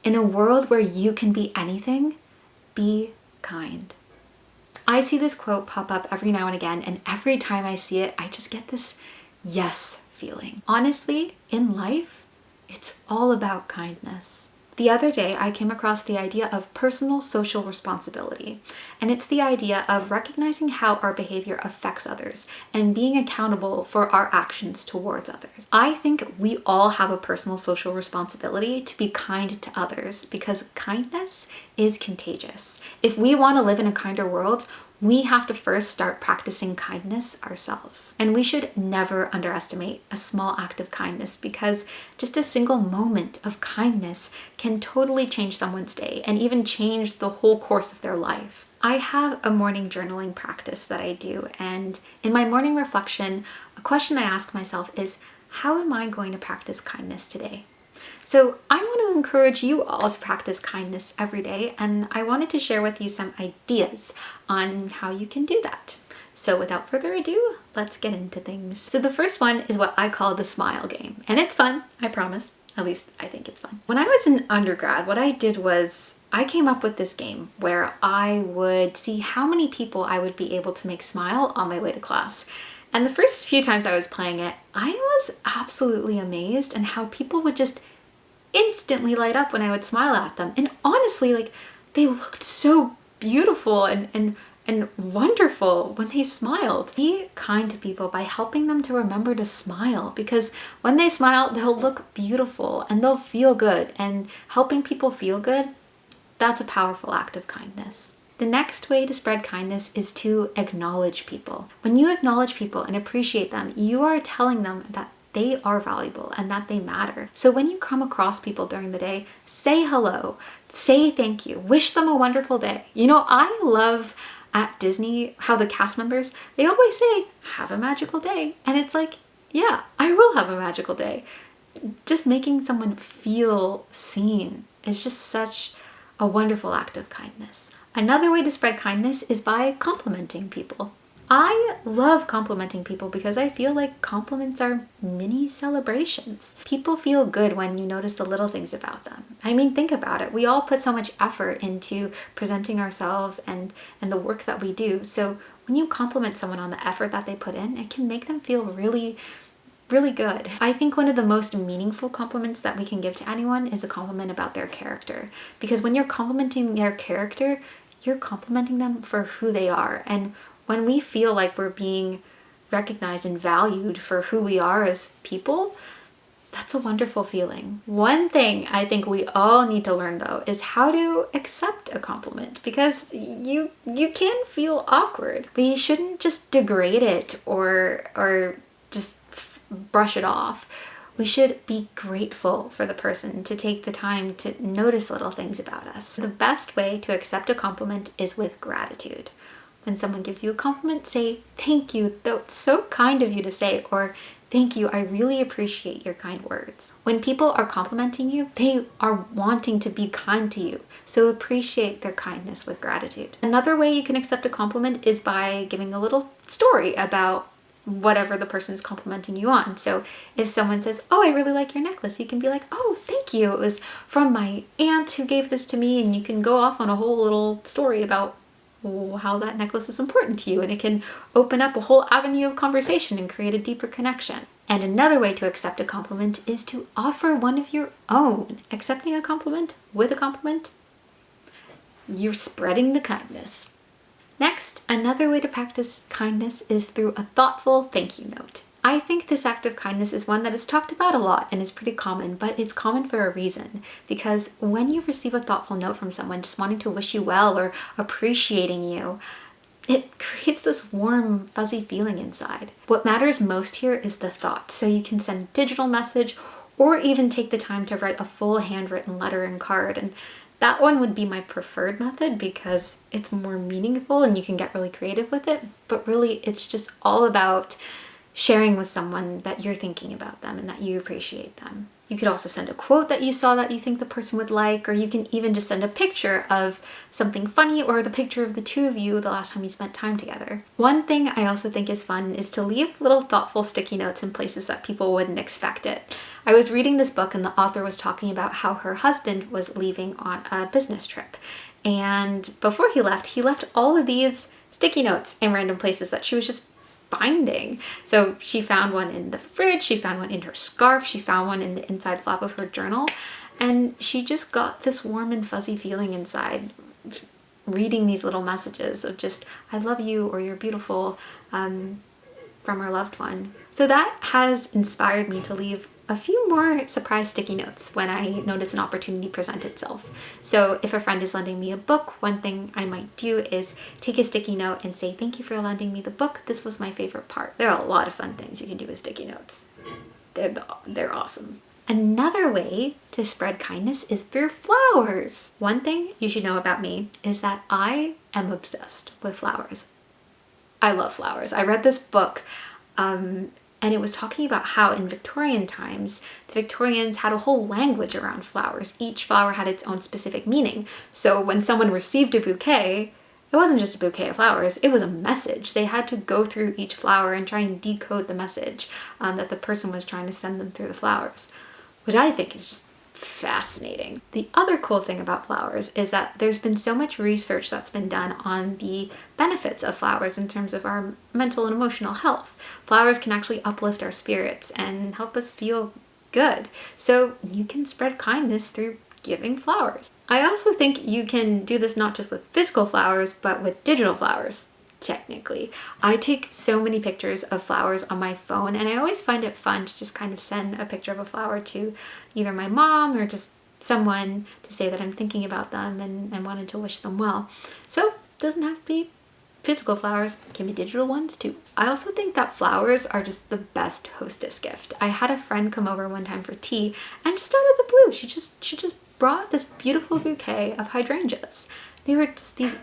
In a world where you can be anything, be kind. I see this quote pop up every now and again, and every time I see it, I just get this yes feeling. Honestly, in life, it's all about kindness. The other day, I came across the idea of personal social responsibility, and it's the idea of recognizing how our behavior affects others and being accountable for our actions towards others. I think we all have a personal social responsibility to be kind to others because kindness is contagious. If we want to live in a kinder world, we have to first start practicing kindness ourselves. And we should never underestimate a small act of kindness because just a single moment of kindness can totally change someone's day and even change the whole course of their life. I have a morning journaling practice that I do, and in my morning reflection, a question I ask myself is, how am I going to practice kindness today? So I want to encourage you all to practice kindness every day, and I wanted to share with you some ideas on how you can do that. So without further ado, let's get into things. So the first one is what I call the smile game, and it's fun, I promise. At least I think it's fun. When I was in undergrad, what I did was I came up with this game where I would see how many people I would be able to make smile on my way to class. And the first few times I was playing it, I was absolutely amazed at how people would just instantly light up when I would smile at them. And honestly, like, they looked so beautiful and wonderful when they smiled. Be kind to people by helping them to remember to smile, because when they smile, they'll look beautiful and they'll feel good. And helping people feel good, that's a powerful act of kindness. The next way to spread kindness is to acknowledge people. When you acknowledge people and appreciate them, you are telling them that they are valuable and that they matter. So when you come across people during the day, say hello, say thank you, wish them a wonderful day. You know, I love at Disney how the cast members, they always say, have a magical day. And it's like, yeah, I will have a magical day. Just making someone feel seen is just such a wonderful act of kindness. Another way to spread kindness is by complimenting people. I love complimenting people because I feel like compliments are mini celebrations. People feel good when you notice the little things about them. I mean, think about it. We all put so much effort into presenting ourselves and the work that we do. So when you compliment someone on the effort that they put in, it can make them feel really good. I think one of the most meaningful compliments that we can give to anyone is a compliment about their character. Because when you're complimenting their character, you're complimenting them for who they are. And when we feel like we're being recognized and valued for who we are as people, that's a wonderful feeling. One thing I think we all need to learn though is how to accept a compliment, because you can feel awkward. We shouldn't just degrade it or just brush it off. We should be grateful for the person to take the time to notice little things about us. The best way to accept a compliment is with gratitude. When someone gives you a compliment, say, thank you, that's so kind of you to say, or thank you, I really appreciate your kind words. When people are complimenting you, they are wanting to be kind to you, so appreciate their kindness with gratitude. Another way you can accept a compliment is by giving a little story about whatever the person is complimenting you on. So if someone says, oh, I really like your necklace, you can be like, oh, thank you. It was from my aunt who gave this to me, and you can go off on a whole little story about how that necklace is important to you, and it can open up a whole avenue of conversation and create a deeper connection. And another way to accept a compliment is to offer one of your own. Accepting a compliment with a compliment, you're spreading the kindness. Next, another way to practice kindness is through a thoughtful thank you note. I think this act of kindness is one that is talked about a lot and is pretty common, but it's common for a reason. Because when you receive a thoughtful note from someone just wanting to wish you well or appreciating you, it creates this warm, fuzzy feeling inside. What matters most here is the thought. So you can send a digital message or even take the time to write a full handwritten letter and card. And that one would be my preferred method because it's more meaningful and you can get really creative with it. But really, it's just all about sharing with someone that you're thinking about them and that you appreciate them. You could also send a quote that you saw that you think the person would like, or you can even just send a picture of something funny or the picture of the two of you the last time you spent time together. One thing I also think is fun is to leave little thoughtful sticky notes in places that people wouldn't expect it. I was reading this book and the author was talking about how her husband was leaving on a business trip. And before he left all of these sticky notes in random places that she was just finding. So she found one in the fridge, she found one in her scarf, she found one in the inside flap of her journal, and she just got this warm and fuzzy feeling inside reading these little messages of just, I love you, or you're beautiful, from her loved one. So that has inspired me to leave a few more surprise sticky notes when I notice an opportunity present itself. So if a friend is lending me a book, one thing I might do is take a sticky note and say, thank you for lending me the book. This was my favorite part. There are a lot of fun things you can do with sticky notes. They're awesome. Another way to spread kindness is through flowers. One thing you should know about me is that I am obsessed with flowers. I love flowers. I read this book, and it was talking about how in Victorian times, the Victorians had a whole language around flowers. Each flower had its own specific meaning. So when someone received a bouquet, it wasn't just a bouquet of flowers, it was a message. They had to go through each flower and try and decode the message that the person was trying to send them through the flowers, which I think is just fascinating. The other cool thing about flowers is that there's been so much research that's been done on the benefits of flowers in terms of our mental and emotional health. Flowers can actually uplift our spirits and help us feel good. So you can spread kindness through giving flowers. I also think you can do this not just with physical flowers, but with digital flowers. Technically, I take so many pictures of flowers on my phone, and I always find it fun to just kind of send a picture of a flower to either my mom or just someone to say that I'm thinking about them and wanted to wish them well. So it doesn't have to be physical flowers, it can be digital ones too. I also think that flowers are just the best hostess gift. I had a friend come over one time for tea, and just out of the blue, she just brought this beautiful bouquet of hydrangeas. They were just these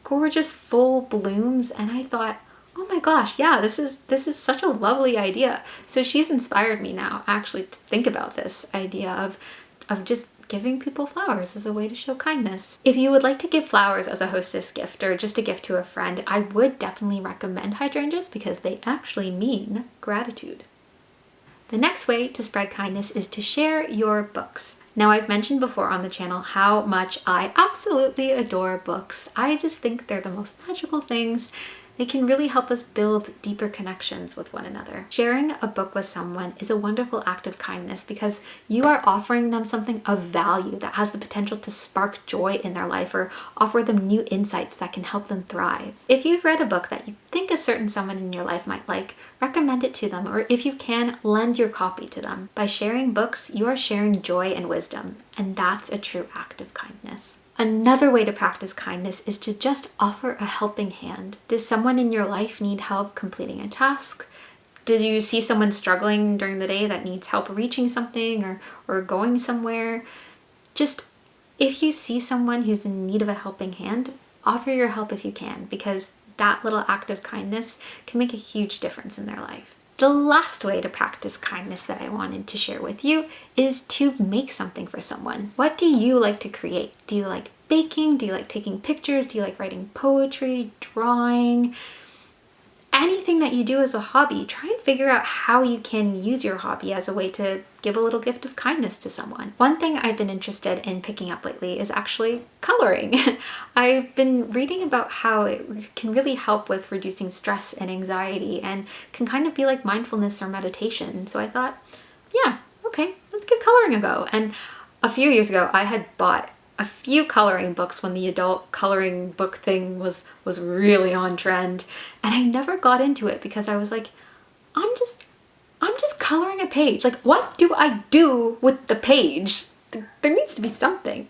gorgeous full blooms, and I thought, oh my gosh, yeah, this is such a lovely idea. So she's inspired me now actually to think about this idea of just giving people flowers as a way to show kindness. If you would like to give flowers as a hostess gift or just a gift to a friend, I would definitely recommend hydrangeas because they actually mean gratitude. The next way to spread kindness is to share your books. Now, I've mentioned before on the channel how much I absolutely adore books. I just think they're the most magical things. They can really help us build deeper connections with one another. Sharing a book with someone is a wonderful act of kindness because you are offering them something of value that has the potential to spark joy in their life or offer them new insights that can help them thrive. If you've read a book that you think a certain someone in your life might like, recommend it to them, or if you can, lend your copy to them. By sharing books, you are sharing joy and wisdom, and that's a true act of kindness. Another way to practice kindness is to just offer a helping hand. Does someone in your life need help completing a task? Did you see someone struggling during the day that needs help reaching something or going somewhere? Just if you see someone who's in need of a helping hand, offer your help if you can, because that little act of kindness can make a huge difference in their life. The last way to practice kindness that I wanted to share with you is to make something for someone. What do you like to create? Do you like baking? Do you like taking pictures? Do you like writing poetry, drawing? Anything that you do as a hobby, try and figure out how you can use your hobby as a way to give a little gift of kindness to someone. One thing I've been interested in picking up lately is actually coloring. I've been reading about how it can really help with reducing stress and anxiety and can kind of be like mindfulness or meditation. So I thought, yeah, okay, let's give coloring a go. And a few years ago, I had bought a few coloring books when the adult coloring book thing was really on trend, and I never got into it because I was like, I'm just coloring a page. Like, what do I do with the page? There needs to be something.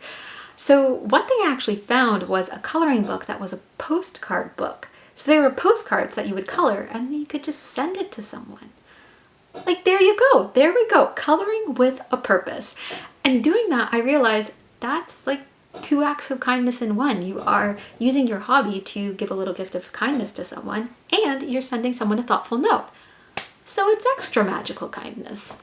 So one thing I actually found was a coloring book that was a postcard book. So there were postcards that you would color and you could just send it to someone. Like, there you go. There we go. Coloring with a purpose. And doing that, I realized that's like 2 acts of kindness in one. You are using your hobby to give a little gift of kindness to someone, and you're sending someone a thoughtful note. So it's extra magical kindness.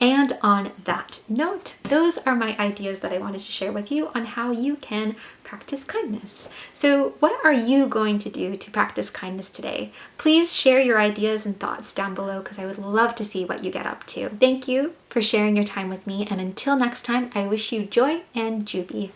And on that note, those are my ideas that I wanted to share with you on how you can practice kindness. So what are you going to do to practice kindness today? Please share your ideas and thoughts down below because I would love to see what you get up to. Thank you for sharing your time with me, and until next time, I wish you joy and jubi.